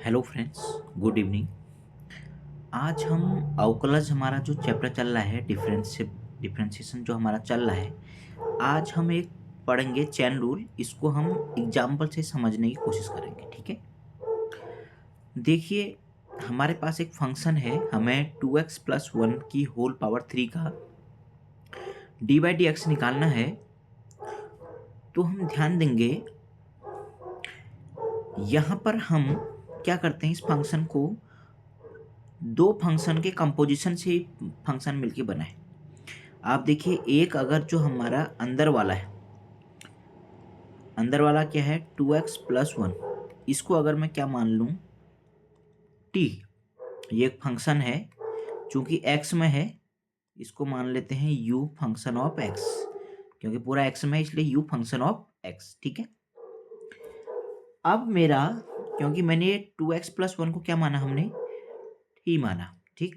Hello friends, good evening. आज हम अवकलज हमारा जो चैप्टर चल रहा है डिफरेंशिएशन जो हमारा चल रहा है, आज हम एक पढ़ेंगे चेन रूल। इसको हम एग्जाम्पल से समझने की कोशिश करेंगे। ठीक है, देखिए हमारे पास एक फंक्शन है, हमें 2x+1 की होल पावर 3 का dy/dx निकालना है। तो हम ध्यान देंगे यहाँ पर हम क्या करते हैं, इस फंक्शन को दो फंक्शन के कंपोजिशन से फंक्शन मिलके बना है। आप देखिए, एक अगर जो हमारा अंदर वाला है, अंदर वाला क्या है 2x+1, इसको अगर मैं क्या मान लूँ t, ये एक फंक्शन है चूंकि x में है, इसको मान लेते हैं u फंक्शन ऑफ x, क्योंकि पूरा x में है इसलिए u फंक्शन ऑफ x। ठीक है, अब मेरा, क्योंकि मैंने 2x+1 को क्या माना, हमने t माना। ठीक,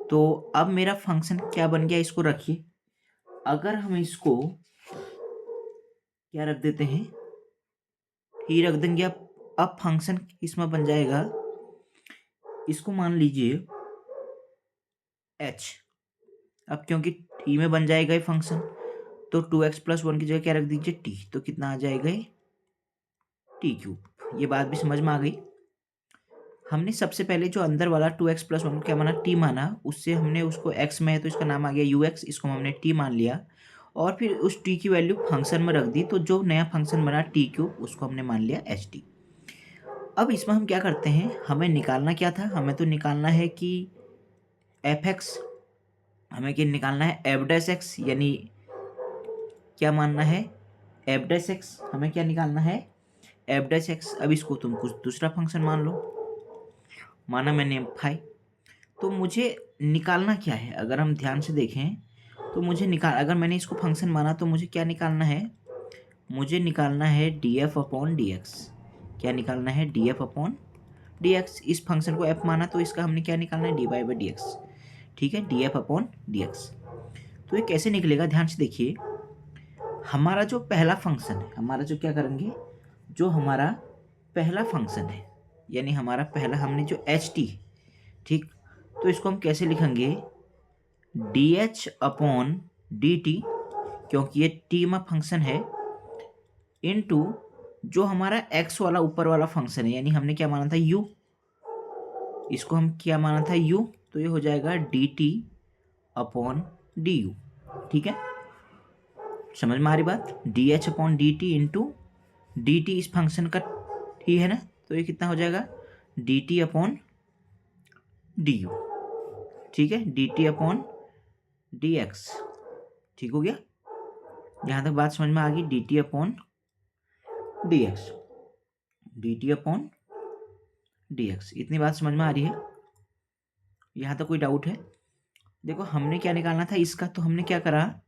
तो अब मेरा फंक्शन क्या बन गया, इसको रखिए। अगर हम इसको क्या रख देते हैं, ही रख देंगे। अब फंक्शन इसमें बन जाएगा, इसको मान लीजिए h। अब क्योंकि t में बन जाएगा ये फंक्शन, तो 2x+1 की जगह क्या रख दीजिए t, तो कितना आ जाएगा ये t³। ये बात भी समझ में आ गई। हमने सबसे पहले जो अंदर वाला 2x+1 को क्या माना, t माना, उससे हमने उसको x में है तो इसका नाम आ गया ux, इसको हमने t मान लिया और फिर उस t की वैल्यू फंक्शन में रख दी, तो जो नया फंक्शन बना t³ उसको हमने मान लिया ht। अब इसमें हम क्या करते हैं, हमें निकालना क्या था, हमें तो निकालना है कि f(x), हमें क्या निकालना है f'(x), यानी क्या मानना है f'(x), हमें क्या निकालना है f'(x). अब इसको तुम कुछ दूसरा फंक्शन मान लो, माना मैंने फाई। तो मुझे निकालना क्या है, अगर हम ध्यान से देखें तो अगर मैंने इसको फंक्शन माना तो मुझे क्या निकालना है, मुझे निकालना है df/dx। क्या निकालना है, df/dx। इस फंक्शन को f माना तो इसका हमने क्या निकालना है, dy/dx। ठीक है, df/dx। तो ये कैसे निकलेगा, ध्यान से देखिए। हमारा जो पहला फंक्शन है, हमारा जो क्या करेंगे, जो हमारा पहला फंक्शन है, यानी हमारा पहला हमने जो ht, ठीक, तो इसको हम कैसे लिखेंगे, dh/dt, क्योंकि ये t में फंक्शन है, इनटू जो हमारा x वाला ऊपर वाला फंक्शन है, यानी हमने क्या माना था u, इसको हम क्या माना था u, तो ये हो जाएगा dt/du। ठीक है, समझ में आ रही बात, dh/dt इंटू dt इस फंक्शन का ही है ना, तो ये कितना हो जाएगा dt/du। ठीक है, dt/dx। ठीक हो गया, यहाँ तक बात समझ में आ गई, dt/dx, dt/dx, इतनी बात समझ में आ रही है। यहाँ तक कोई डाउट है? देखो हमने क्या निकालना था इसका, तो हमने क्या करा,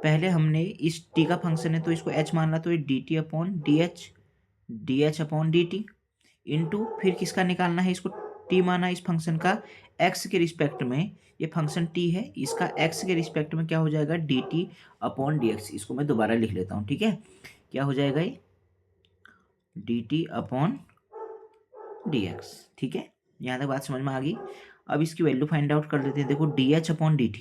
पहले हमने इस t का फंक्शन है तो इसको h मानना, तो ये dt/dh इंटू फिर किसका निकालना है, इसको t माना इस फंक्शन का x के रिस्पेक्ट में, ये फंक्शन t है, इसका x के रिस्पेक्ट में क्या हो जाएगा dt/dx। इसको मैं दोबारा लिख लेता हूँ। ठीक है, क्या हो जाएगा ये dt/dx। ठीक है, यहाँ तक बात समझ में आ गई। अब इसकी वैल्यू फाइंड आउट कर लेते हैं। देखो dh/dt,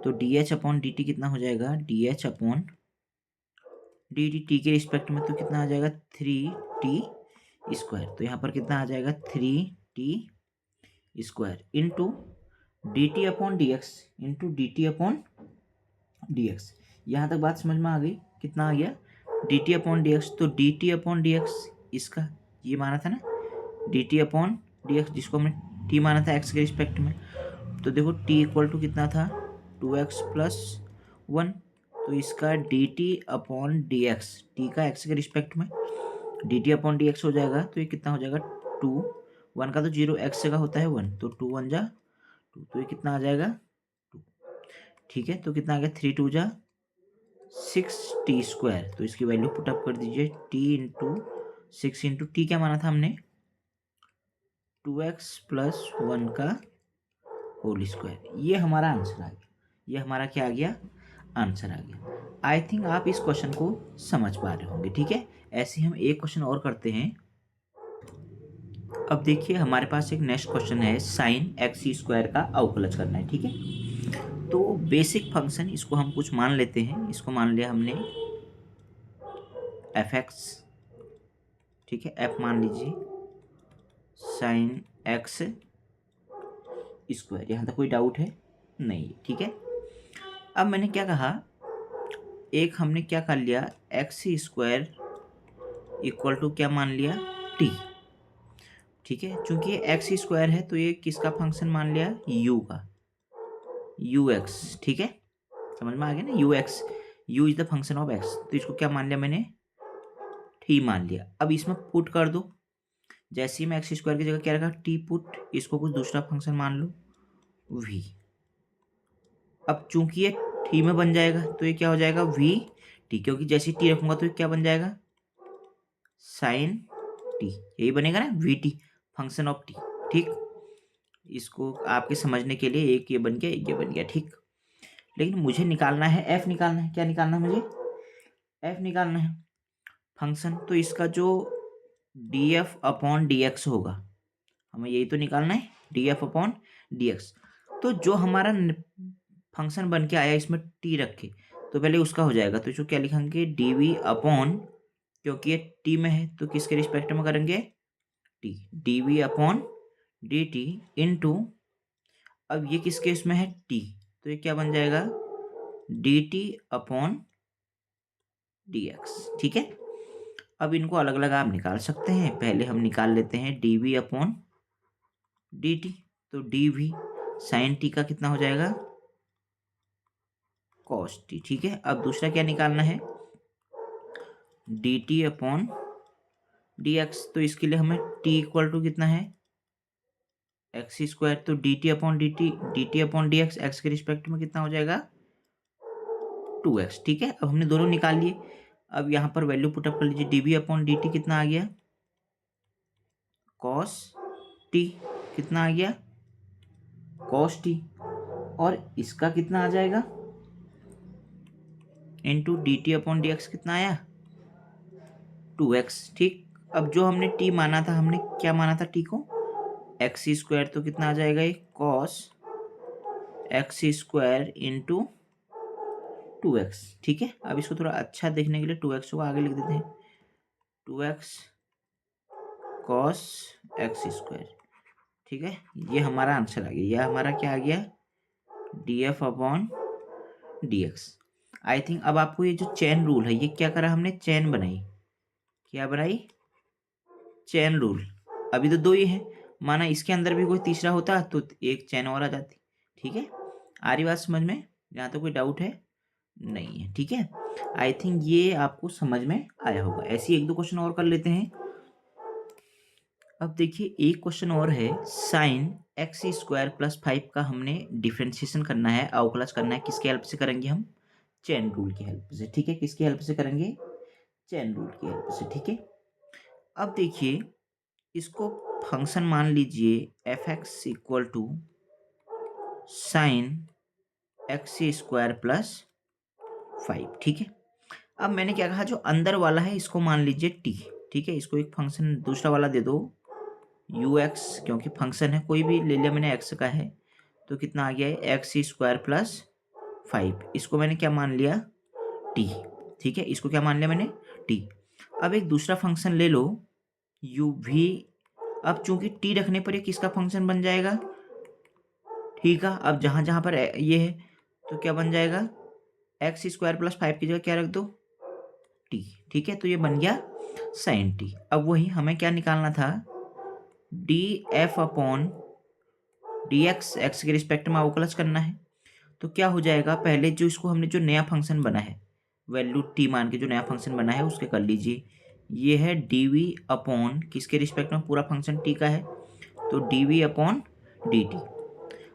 तो dh/dt कितना हो जाएगा, dh/dt t के रिस्पेक्ट में तो कितना आ जाएगा 3t²। तो यहाँ पर कितना आ जाएगा 3t² इंटू dt/dx। यहाँ तक बात समझ में आ गई, कितना आ गया dt/dx। तो dt/dx इसका ये माना था ना dt/dx, जिसको हमने t माना था x के रिस्पेक्ट में। तो देखो t इक्वल टू कितना था 2x+1, तो इसका dt/dx, t का x के रिस्पेक्ट में dt/dx हो जाएगा, तो ये कितना हो जाएगा 2, 1 का तो 0, x का होता है 1, तो 2 1 जा 2, तो ये कितना आ जाएगा 2। ठीक है, तो कितना आ गया 3 2 जा 6t²। तो इसकी वैल्यू पुटअप कर दीजिए, t इंटू 6 इंटू टी क्या माना था हमने 2x+1 का होल स्क्वायर। ये हमारा आंसर आ गया, ये हमारा क्या आ गया, आंसर आ गया। आई थिंक आप इस क्वेश्चन को समझ पा रहे होंगे। ठीक है, ऐसे ही हम एक क्वेश्चन और करते हैं। अब देखिए हमारे पास एक नेक्स्ट क्वेश्चन है, साइन एक्स स्क्वायर का अवकलज करना है, ठीक है। तो बेसिक फंक्शन इसको हम कुछ मान लेते हैं, इसको मान लिया हमने एफ एक्स, ठीक है, एफ मान लीजिए साइन एक्स स्क्वायर। यहाँ तक कोई डाउट है नहीं, ठीक है। अब मैंने क्या कहा, एक हमने क्या कर लिया, एक्स स्क्वायर इक्वल टू क्या मान लिया, टी, ठीक है। चूंकि ये एक्स स्क्वायर है तो ये किसका फंक्शन मान लिया, यू का, यू एक्स, ठीक है, समझ में आ गया ना, you x, you is the function of x, तो इसको क्या मान लिया मैंने, टी मान लिया। अब इसमें पुट कर दो, जैसे ही मैं एक्स स्क्वायर की जगह क्या रखा, टी पुट, इसको कुछ दूसरा फंक्शन मान लो, वी। अब चूंकि ये टी में बन जाएगा तो ये क्या हो जाएगा, वी टी, क्योंकि जैसे ही टी रखूंगा तो ये क्या बन जाएगा, साइन टी, यही बनेगा ना, we T, function of T, ठीक। इसको आपके समझने के लिए एक ये बन गया, एक ये बन गया, ठीक। लेकिन मुझे निकालना है, एफ निकालना है, क्या निकालना है मुझे, एफ निकालना है फंक्शन। तो इसका जो D F upon D x होगा, हमें यही तो निकालना है, D F upon D X. तो जो हमारा फंक्शन बन के आया इसमें टी रखे, तो पहले उसका हो जाएगा, तो इसको क्या लिखेंगे, डी वी अपॉन, क्योंकि ये टी में है तो किसके रिस्पेक्ट में करेंगे, T, D V upon D T into, अब ये किसके इसमें है, टी, तो ये क्या बन जाएगा, D T upon D x, ठीक है। अब इनको अलग अलग आप निकाल सकते हैं, पहले हम निकाल लेते हैं D V upon D T, तो डी वी साइन टी का कितना हो जाएगा, कॉस टी, ठीक है। अब दूसरा क्या निकालना है, D T upon D X, तो इसके लिए हमें टी इक्वल टू कितना है, एक्स स्क्वायर, तो D T upon D T, D T upon D x, x के रिस्पेक्ट में कितना हो जाएगा, 2x, ठीक है। अब हमने दोनों निकाल लिए, अब यहाँ पर वैल्यू पुटअप कर लीजिए, D B upon D T कितना आ गया, कॉस टी, कितना आ गया, कॉस टी, और इसका कितना आ जाएगा, into D T upon D X कितना आया, 2x, ठीक। अब जो हमने टी माना था, हमने क्या माना था टी को, एक्स स्क्वायर, तो कितना आ जाएगा ये, cos x square into 2x, ठीक है। अब इसको थोड़ा अच्छा देखने के लिए 2x को आगे लिख देते हैं, 2x कॉस एक्स स्क्वायर, ठीक है। ये हमारा आंसर आ गया, ये हमारा क्या आ गया, D F upon D x. I think अब आपको ये जो चेन रूल है, ये क्या करा हमने, चेन बनाई, क्या बनाई, चेन रूल। अभी तो दो ही है, माना इसके अंदर भी कोई तीसरा होता तो एक चेन और आ जाती, ठीक है। आ रही बात समझ में, यहाँ तो कोई डाउट है नहीं है, ठीक है। आई थिंक ये आपको समझ में आया होगा। ऐसे एक दो क्वेश्चन और कर लेते हैं। अब देखिए एक क्वेश्चन और है, साइन एक्स स्क्वायर प्लस 5 का हमने डिफ्रेंशिएशन करना है, अवकलज करना है, किसके हेल्प से करेंगे हम, चेन रूल की हेल्प से, ठीक है। किसकी हेल्प से करेंगे, चेन रूल की हेल्प से, ठीक है। अब देखिए इसको फंक्शन मान लीजिए F X equal to sine X square plus 5, ठीक है। अब मैंने क्या कहा, जो अंदर वाला है इसको मान लीजिए टी, ठीक है। इसको एक फंक्शन दूसरा वाला दे दो यू एक्स, क्योंकि फंक्शन है कोई भी ले लिया मैंने एक्स का है, तो कितना आ गया है, एक्स स्क्वायर प्लस 5, इसको मैंने क्या मान लिया, टी, ठीक है। इसको क्या मान लिया मैंने, टी। अब एक दूसरा फंक्शन ले लो यू भी, अब चूंकि टी रखने पर ये किसका फंक्शन बन जाएगा, ठीक है। अब जहाँ जहाँ पर ये है तो क्या बन जाएगा, एक्स स्क्वायर प्लस 5 की जगह क्या रख दो, टी, ठीक है। तो ये बन गया साइन टी। अब वही हमें क्या निकालना था, D F upon D x, x के रिस्पेक्ट में अवकलज करना है। तो क्या हो जाएगा, पहले जो इसको हमने जो नया फंक्शन बना है, वैल्यू टी मान के जो नया फंक्शन बना है उसके कर लीजिए, ये है डी वी अपॉन किसके रिस्पेक्ट में, पूरा फंक्शन टी का है, तो D V upon D T.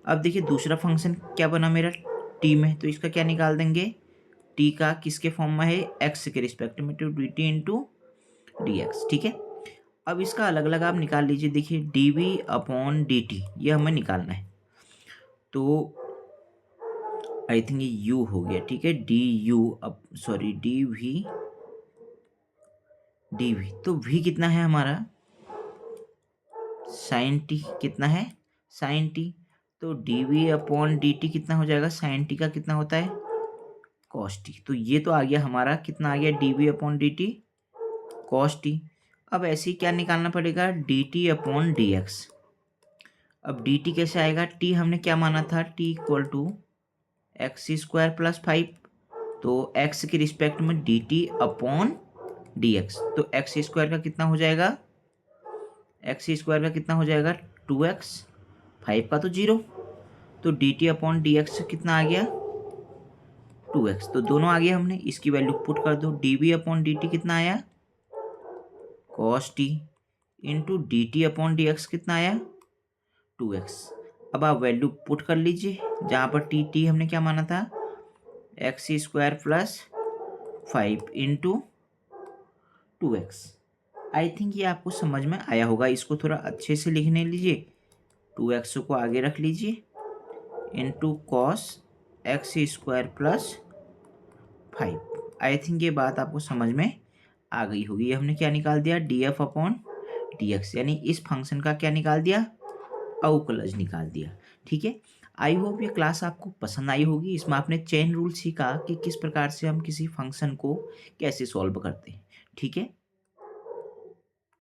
अब देखिए दूसरा फंक्शन क्या बना मेरा टी में, तो इसका क्या निकाल देंगे, टी का किसके फॉर्म में है, एक्स के रिस्पेक्ट में, तो D T into D x, ठीक है। अब इसका अलग अलग आप निकाल लीजिए, देखिए D V upon D T ये हमें निकालना है, तो आई थिंक ये यू हो गया, ठीक है, डी यू, अब sorry D V, D V, तो वी कितना है हमारा, साइन टी कितना है, साइन टी। तो D V upon D T कितना हो जाएगा, साइन टी का कितना होता है, कॉस टी। तो ये तो आ गया हमारा, कितना आ गया, D V upon D T cos T. अब ऐसे ही क्या निकालना पड़ेगा, D T upon D X. अब डी टी कैसे आएगा, टी हमने क्या माना था, T equal to X square plus 5। तो एक्स के रिस्पेक्ट में D T upon D X. तो एक्स स्क्वायर का कितना हो जाएगा, एक्स स्क्वायर का कितना हो जाएगा, 2x, 5 का तो 0। तो D T upon D X कितना आ गया, 2x। तो दोनों आ गया, हमने इसकी वैल्यू पुट कर दो। D V upon D T कितना आया, cos T, into D T upon D X कितना आया, 2x। अब आप वैल्यू पुट कर लीजिए, जहाँ पर टी हमने क्या माना था, x square plus 5 into 2x। I think ये आपको समझ में आया होगा। इसको थोड़ा अच्छे से लिखने लीजिए, 2x को आगे रख लीजिए, into cos x square plus 5। I think ये बात आपको समझ में आ गई होगी। ये हमने क्या निकाल दिया, D F upon D x, यानी इस फंक्शन का क्या निकाल दिया, अवकलज निकाल दिया। ठीक है, आई होप ये क्लास आपको पसंद आई होगी। इसमें आपने चेन रूल सीखा कि किस प्रकार से हम किसी फंक्शन को कैसे सॉल्व करते हैं। ठीक है।